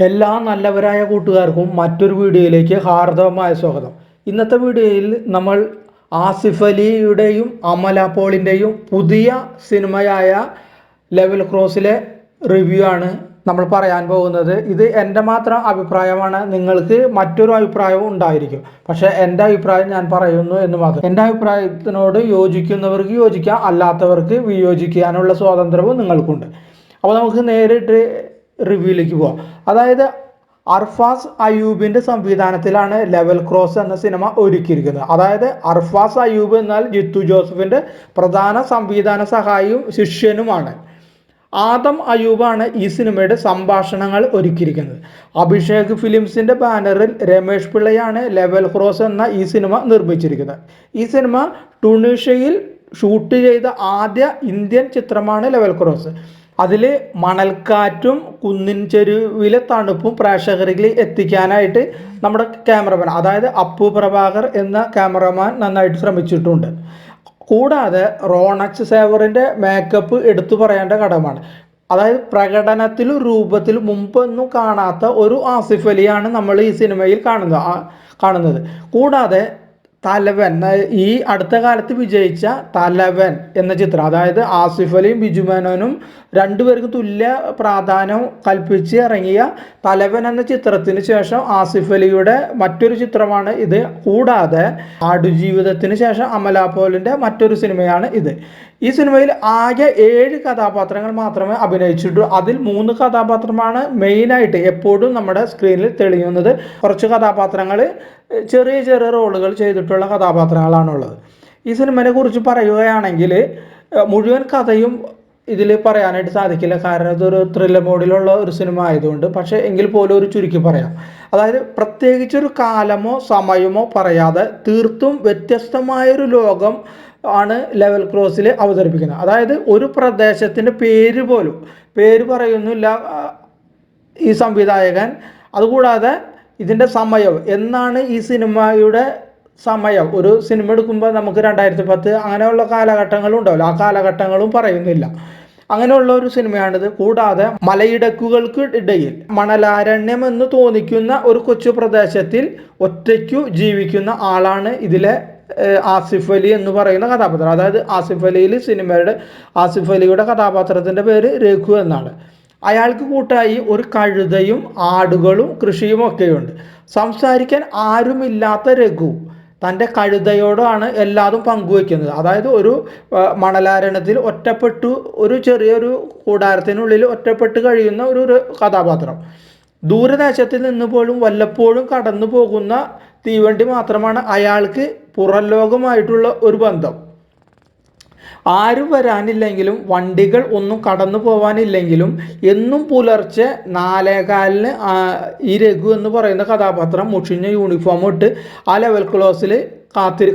എല്ലാ നല്ലവരായ കൂട്ടുകാർക്കും മറ്റൊരു വീഡിയോയിലേക്ക് ഹാർദവമായ സ്വാഗതം. ഇന്നത്തെ വീഡിയോയിൽ നമ്മൾ ആസിഫ് അലിയുടെയും അമല പോളിൻ്റെയും പുതിയ സിനിമയായ ലെവൽ ക്രോസിലെ റിവ്യൂ ആണ് നമ്മൾ പറയാൻ പോകുന്നത്. ഇത് എൻ്റെ മാത്രം അഭിപ്രായമാണ്, നിങ്ങൾക്ക് മറ്റൊരു അഭിപ്രായവും ഉണ്ടായിരിക്കും. പക്ഷേ എൻ്റെ അഭിപ്രായം ഞാൻ പറയുന്നു എന്ന് മാത്രം. എൻ്റെ അഭിപ്രായത്തിനോട് യോജിക്കുന്നവർക്ക് യോജിക്കാം, അല്ലാത്തവർക്ക് വിയോജിക്കാനുള്ള സ്വാതന്ത്ര്യവും നിങ്ങൾക്കുണ്ട്. അപ്പോൾ നമുക്ക് നേരിട്ട് റിവ്യൂയിലേക്ക് പോവാം. അതായത് അർഫാസ് അയ്യൂബിൻ്റെ സംവിധാനത്തിലാണ് ലെവൽ ക്രോസ് എന്ന സിനിമ ഒരുക്കിയിരിക്കുന്നത്. അതായത് അർഫാസ് അയ്യൂബ് എന്നാൽ ജിത്തു ജോസഫിൻ്റെ പ്രധാന സംവിധാന സഹായിയും ശിഷ്യനുമാണ്. ആദം അയ്യൂബാണ് ഈ സിനിമയുടെ സംഭാഷണങ്ങൾ ഒരുക്കിയിരിക്കുന്നത്. അഭിഷേക് ഫിലിംസിൻ്റെ ബാനറിൽ രമേഷ് പിള്ളയാണ് ലെവൽ ക്രോസ് എന്ന ഈ സിനിമ നിർമ്മിച്ചിരിക്കുന്നത്. ഈ സിനിമ ടുണീഷ്യയിൽ ഷൂട്ട് ചെയ്ത ആദ്യ ഇന്ത്യൻ ചിത്രമാണ് ലെവൽ ക്രോസ്. അതിൽ മണൽക്കാറ്റും കുന്നിൻ ചെരുവിലെ തണുപ്പും പ്രേക്ഷകരിൽ എത്തിക്കാനായിട്ട് നമ്മുടെ ക്യാമറമാൻ, അതായത് അപ്പു പ്രഭാകർ എന്ന ക്യാമറമാൻ നന്നായിട്ട് ശ്രമിച്ചിട്ടുണ്ട്. കൂടാതെ റോണക്സ് സേവറിൻ്റെ മേക്കപ്പ് എടുത്തു പറയേണ്ട ഘടകമാണ്. അതായത് പ്രകടനത്തിലും രൂപത്തിലും മുമ്പൊന്നും കാണാത്ത ഒരു ആസിഫ് അലിയാണ് നമ്മൾ ഈ സിനിമയിൽ കാണുന്നത്. കൂടാതെ തലവൻ, ഈ അടുത്ത കാലത്ത് വിജയിച്ച തലവൻ എന്ന ചിത്രം, അതായത് ആസിഫ് അലിയും ബിജു മേനോനും രണ്ടുപേർക്കും തുല്യ പ്രാധാന്യം കൽപ്പിച്ച് ഇറങ്ങിയ തലവൻ എന്ന ചിത്രത്തിന് ശേഷം ആസിഫ് അലിയുടെ മറ്റൊരു ചിത്രമാണ് ഇത്. കൂടാതെ ആടുജീവിതത്തിന് ശേഷം അമല പോളിൻ്റെ മറ്റൊരു സിനിമയാണ് ഇത്. ഈ സിനിമയിൽ ആകെ 7 കഥാപാത്രങ്ങൾ മാത്രമേ അഭിനയിച്ചിട്ടുള്ളൂ. അതിൽ 3 കഥാപാത്രമാണ് മെയിനായിട്ട് എപ്പോഴും നമ്മുടെ സ്ക്രീനിൽ തെളിയുന്നത്. കുറച്ച് കഥാപാത്രങ്ങൾ ചെറിയ ചെറിയ റോളുകൾ ചെയ്തിട്ടുള്ള കഥാപാത്രങ്ങളാണുള്ളത്. ഈ സിനിമയെ കുറിച്ച് പറയുകയാണെങ്കിൽ മുഴുവൻ കഥയും ഇതിൽ പറയാനായിട്ട് സാധിക്കില്ല, കാരണം ഇതൊരു ത്രില്ലർ മോഡിലുള്ള ഒരു സിനിമ ആയതുകൊണ്ട്. പക്ഷേ എങ്കിൽ പോലും ഒരു ചുരുക്കി പറയാം. അതായത് പ്രത്യേകിച്ചൊരു കാലമോ സമയമോ പറയാതെ തീർത്തും വ്യത്യസ്തമായൊരു ലോകം ആണ് ലെവൽ ക്രോസിൽ അവതരിപ്പിക്കുന്നത്. അതായത് ഒരു പ്രദേശത്തിൻ്റെ പേര് പറയുന്നില്ല ഈ സംവിധായകൻ. അതുകൂടാതെ ഇതിൻ്റെ സമയം എന്നാണ് ഈ സിനിമയുടെ സമയം. ഒരു സിനിമ എടുക്കുമ്പോൾ നമുക്ക് 2010 അങ്ങനെയുള്ള കാലഘട്ടങ്ങളും ഉണ്ടാവില്ല, ആ കാലഘട്ടങ്ങളും പറയുന്നില്ല. അങ്ങനെയുള്ള ഒരു സിനിമയാണിത്. കൂടാതെ മലയിടുക്കുകൾക്ക് ഇടയിൽ മണലാരണ്യം എന്ന് തോന്നിക്കുന്ന ഒരു കൊച്ചു പ്രദേശത്തിൽ ഒറ്റയ്ക്കു ജീവിക്കുന്ന ആളാണ് ഇതിലെ ആസിഫ് അലി എന്ന് പറയുന്ന കഥാപാത്രം. അതായത് ആസിഫ് അലിയുടെ കഥാപാത്രത്തിൻ്റെ പേര് രഘു എന്നാണ്. അയാൾക്ക് കൂട്ടായി ഒരു കഴുതയും ആടുകളും കൃഷിയും ഒക്കെയുണ്ട്. സംസാരിക്കാൻ ആരുമില്ലാത്ത രഘു തൻ്റെ കഴുതയോടാണ് എല്ലാതും പങ്കുവയ്ക്കുന്നത്. അതായത് ഒരു മണലാരണത്തിൽ ഒറ്റപ്പെട്ടു, ഒരു ചെറിയൊരു കൂടാരത്തിനുള്ളിൽ ഒറ്റപ്പെട്ട് കഴിയുന്ന ഒരു കഥാപാത്രം. ദൂരദേശത്തിൽ നിന്ന് പോലും വല്ലപ്പോഴും കടന്നു പോകുന്ന തീവണ്ടി മാത്രമാണ് അയാൾക്ക് പുറം ലോകമായിട്ടുള്ള ഒരു ബന്ധം. ആരും വരാനില്ലെങ്കിലും വണ്ടികൾ ഒന്നും കടന്നു പോകാനില്ലെങ്കിലും എന്നും പുലർച്ചെ 4:15 ഈ രഘു എന്ന് പറയുന്ന കഥാപാത്രം മുഷിഞ്ഞ യൂണിഫോം ഇട്ട് ആ ലെവൽ ക്ലോസിൽ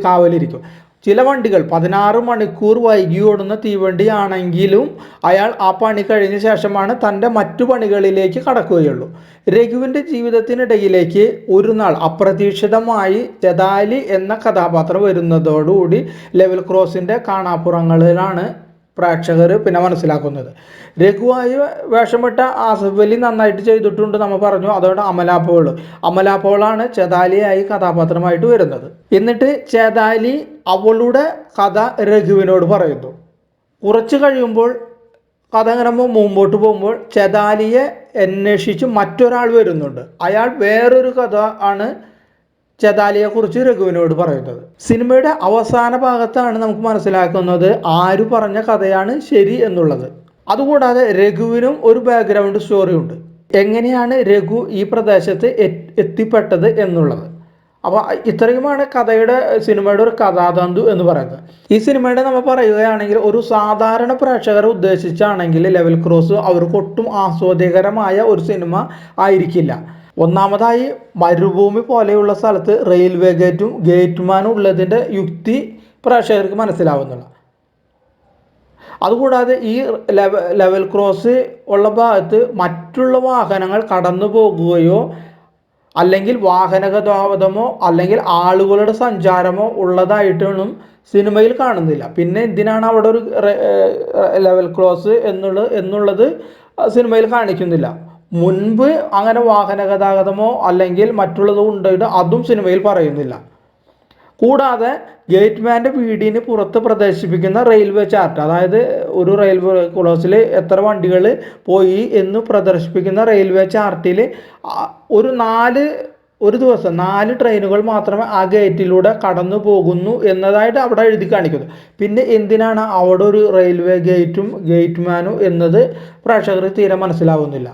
കാവലിരിക്കും. ചില വണ്ടികൾ 16 മണിക്കൂർ വൈകി ഓടുന്ന തീവണ്ടിയാണെങ്കിലും അയാൾ ആ പണി കഴിഞ്ഞ ശേഷമാണ് തൻ്റെ മറ്റു പണികളിലേക്ക് കടക്കുകയുള്ളൂ. രഘുവിൻ്റെ ജീവിതത്തിനിടയിലേക്ക് ഒരു നാൾ അപ്രതീക്ഷിതമായി ചെതാലി എന്ന കഥാപാത്രം വരുന്നതോടുകൂടി ലെവൽ ക്രോസിൻ്റെ കാണാപ്പുറങ്ങളിലാണ് പ്രേക്ഷകർ പിന്നെ മനസ്സിലാക്കുന്നത്. രഘുവായി വേഷമിട്ട ആസിഫ് അലി നന്നായിട്ട് ചെയ്തിട്ടുണ്ട് നമ്മൾ പറഞ്ഞു. അതുകൊണ്ട് അമല പോളാണ് ചെതാലിയായി കഥാപാത്രമായിട്ട് വരുന്നത്. എന്നിട്ട് ചെതാലി അവളുടെ കഥ രഘുവിനോട് പറയുന്നു. കുറച്ച് കഴിയുമ്പോൾ കഥ ഇങ്ങനെ മുമ്പോട്ട് പോകുമ്പോൾ ചെതാലിയെ അന്വേഷിച്ച് മറ്റൊരാൾ വരുന്നുണ്ട്. അയാൾ വേറൊരു കഥ ആണ് ചെതാലിയെക്കുറിച്ച് രഘുവിനോട് പറയുന്നത്. സിനിമയുടെ അവസാന ഭാഗത്താണ് നമുക്ക് മനസ്സിലാക്കുന്നത് ആര് പറഞ്ഞ കഥയാണ് ശരി എന്നുള്ളത്. അതുകൂടാതെ രഘുവിനും ഒരു ബാക്ക്ഗ്രൗണ്ട് സ്റ്റോറി ഉണ്ട്, എങ്ങനെയാണ് രഘു ഈ പ്രദേശത്ത് എത്തിപ്പെട്ടത് എന്നുള്ളത്. അപ്പോൾ ഇത്രയുമാണ് സിനിമയുടെ ഒരു കഥാതന്തു എന്ന് പറയുന്നത്. ഈ സിനിമയുടെ നമ്മൾ പറയുകയാണെങ്കിൽ ഒരു സാധാരണ പ്രേക്ഷകരെ ഉദ്ദേശിച്ചാണെങ്കിൽ ലെവൽ ക്രോസ് അവർക്ക് ഒട്ടും ആസ്വാദ്യകരമായ ഒരു സിനിമ ആയിരിക്കില്ല. ഒന്നാമതായി മരുഭൂമി പോലെയുള്ള സ്ഥലത്ത് റെയിൽവേ ഗേറ്റ്മാനും ഉള്ളതിൻ്റെ യുക്തി പ്രേക്ഷകർക്ക് മനസ്സിലാവുന്നില്ല. അതുകൂടാതെ ഈ ലെവൽ ക്രോസ് ഉള്ള ഭാഗത്ത് മറ്റുള്ള വാഹനങ്ങൾ കടന്നു പോകുകയോ അല്ലെങ്കിൽ വാഹന ഗതാഗതമോ അല്ലെങ്കിൽ ആളുകളുടെ സഞ്ചാരമോ ഉള്ളതായിട്ടൊന്നും സിനിമയിൽ കാണുന്നില്ല. പിന്നെ എന്തിനാണ് അവിടെ ഒരു ലെവൽ ക്രോസ് എന്നുള്ളത് സിനിമയിൽ കാണിക്കുന്നില്ല. മുൻപ് അങ്ങനെ വാഹന ഗതാഗതമോ അല്ലെങ്കിൽ മറ്റുള്ളതോ ഉണ്ടായിട്ട് അതും സിനിമയിൽ പറയുന്നില്ല. കൂടാതെ ഗേറ്റ്മാൻ്റെ വീടിന് പുറത്ത് പ്രദർശിപ്പിക്കുന്ന റെയിൽവേ ചാർട്ട്, അതായത് ഒരു റെയിൽവേ ക്രോസിൽ എത്ര വണ്ടികൾ പോയി എന്ന് പ്രദർശിപ്പിക്കുന്ന റെയിൽവേ ചാർട്ടിൽ ഒരു ദിവസം 4 ട്രെയിനുകൾ മാത്രമേ ആ ഗേറ്റിലൂടെ കടന്നു പോകുന്നു എന്നതായിട്ട് അവിടെ എഴുതി കാണിക്കുന്നു. പിന്നെ എന്തിനാണ് അവിടെ ഒരു റെയിൽവേ ഗേറ്റും ഗേറ്റ്മാനും എന്നത് പ്രേക്ഷകർ തീരെ മനസ്സിലാവുന്നില്ല.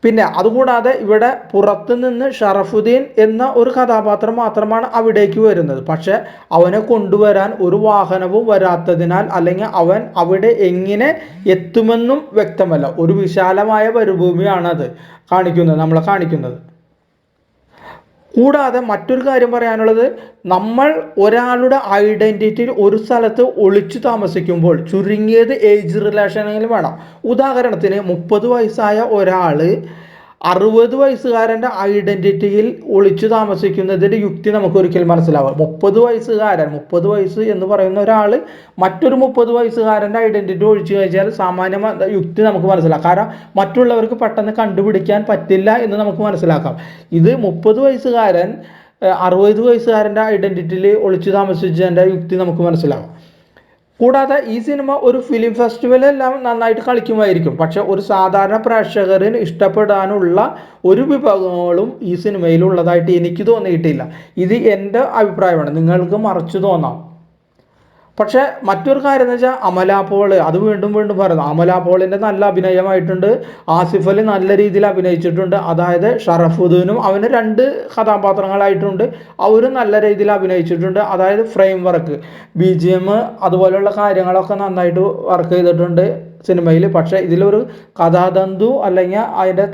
പിന്നെ അതുകൂടാതെ ഇവിടെ പുറത്തു നിന്ന് ഷറഫുദ്ദീൻ എന്ന ഒരു കഥാപാത്രം മാത്രമാണ് അവിടേക്ക് വരുന്നത്. പക്ഷെ അവനെ കൊണ്ടുവരാൻ ഒരു വാഹനവും വരാത്തതിനാൽ, അല്ലെങ്കിൽ അവൻ അവിടെ എങ്ങനെ എത്തുമെന്നും വ്യക്തമല്ല. ഒരു വിശാലമായ മരുഭൂമിയാണ് അത് നമ്മളെ കാണിക്കുന്നത്. കൂടാതെ മറ്റൊരു കാര്യം പറയാനുള്ളത്, നമ്മൾ ഒരാളുടെ ഐഡൻറ്റിറ്റി ഒരു സ്ഥലത്ത് ഒളിച്ചു താമസിക്കുമ്പോൾ ചുരുങ്ങിയത് ഏജ് റിലേഷനെങ്കിലും വേണം. ഉദാഹരണത്തിന് 30 വയസ്സായ ഒരാൾ 60 വയസ്സുകാരൻ്റെ ഐഡൻറ്റിറ്റിയിൽ ഒളിച്ചു താമസിക്കുന്നതിൻ്റെ യുക്തി നമുക്ക് ഒരിക്കലും മനസ്സിലാവാം. 30 വയസ്സ് എന്ന് പറയുന്ന ഒരാൾ മറ്റൊരു 30 വയസ്സുകാരൻ്റെ ഐഡൻറ്റിറ്റി ഒഴിച്ചു കഴിച്ചാൽ സാമാന്യ യുക്തി നമുക്ക് മനസ്സിലാക്കാം. കാരണം മറ്റുള്ളവർക്ക് പെട്ടെന്ന് കണ്ടുപിടിക്കാൻ പറ്റില്ല എന്ന് നമുക്ക് മനസ്സിലാക്കാം. ഇത് 30 വയസ്സുകാരൻ 60 വയസ്സുകാരൻ്റെ ഐഡൻറ്റിറ്റിയിൽ ഒളിച്ചു താമസിച്ചതിൻ്റെ യുക്തി നമുക്ക് മനസ്സിലാവും. കൂടാതെ ഈ സിനിമ ഒരു ഫിലിം ഫെസ്റ്റിവലെല്ലാം നന്നായിട്ട് കളിക്കുമായിരിക്കും. പക്ഷെ ഒരു സാധാരണ പ്രേക്ഷകന് ഇഷ്ടപ്പെടാനുള്ള ഒരു വിഭാഗങ്ങളും ഈ സിനിമയിൽ ഉള്ളതായിട്ട് എനിക്ക് തോന്നിയിട്ടില്ല. ഇത് എൻ്റെ അഭിപ്രായമാണ്, നിങ്ങൾക്ക് മറിച്ച് തോന്നാം. പക്ഷേ മറ്റൊരു കാര്യം എന്ന് വെച്ചാൽ അമല പോൾ, അത് വീണ്ടും പറയുന്നു, അമല പോളിൻ്റെ നല്ല അഭിനയമായിട്ടുണ്ട്. ആസിഫ് അലി നല്ല രീതിയിൽ അഭിനയിച്ചിട്ടുണ്ട്. അതായത് ഷറഫുദ്ദീനും അവന് 2 കഥാപാത്രങ്ങളായിട്ടുണ്ട്, അവരും നല്ല രീതിയിൽ അഭിനയിച്ചിട്ടുണ്ട്. അതായത് ഫ്രെയിം വർക്ക്, BGM അതുപോലെയുള്ള കാര്യങ്ങളൊക്കെ നന്നായിട്ട് വർക്ക് ചെയ്തിട്ടുണ്ട് സിനിമയിൽ. പക്ഷേ ഇതിലൊരു കഥാതന്തു അല്ലെങ്കിൽ അതിൻ്റെ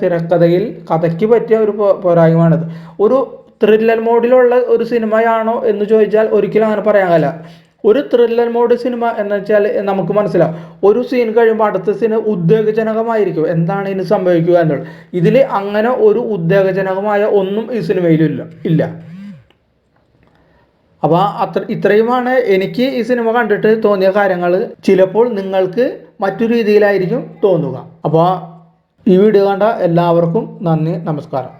കഥയ്ക്ക് പറ്റിയ ഒരു പോരായ്മയാണിത്. ഒരു ത്രില്ലർ മോഡിലുള്ള ഒരു സിനിമയാണോ എന്ന് ചോദിച്ചാൽ ഒരിക്കലും അങ്ങനെ പറയാൻ കഴിയില്ല. ഒരു ത്രില്ലർ മോഡ് സിനിമ എന്ന് വെച്ചാൽ നമുക്ക് മനസ്സിലാവും, ഒരു സീൻ കഴിയുമ്പോൾ അടുത്ത സീൻ ഉദ്വേഗജനകമായിരിക്കും, എന്താണ് ഇനി സംഭവിക്കുക എന്നുള്ളത്. ഇതിൽ അങ്ങനെ ഒരു ഉദ്വേഗജനകമായ ഒന്നും ഈ സിനിമയിലില്ല. അപ്പോൾ ഇത്രയുമാണ് എനിക്ക് ഈ സിനിമ കണ്ടിട്ട് തോന്നിയ കാര്യങ്ങൾ. ചിലപ്പോൾ നിങ്ങൾക്ക് മറ്റു രീതിയിലായിരിക്കും തോന്നുക. അപ്പോൾ ഈ വീഡിയോ കണ്ട എല്ലാവർക്കും നന്ദി, നമസ്കാരം.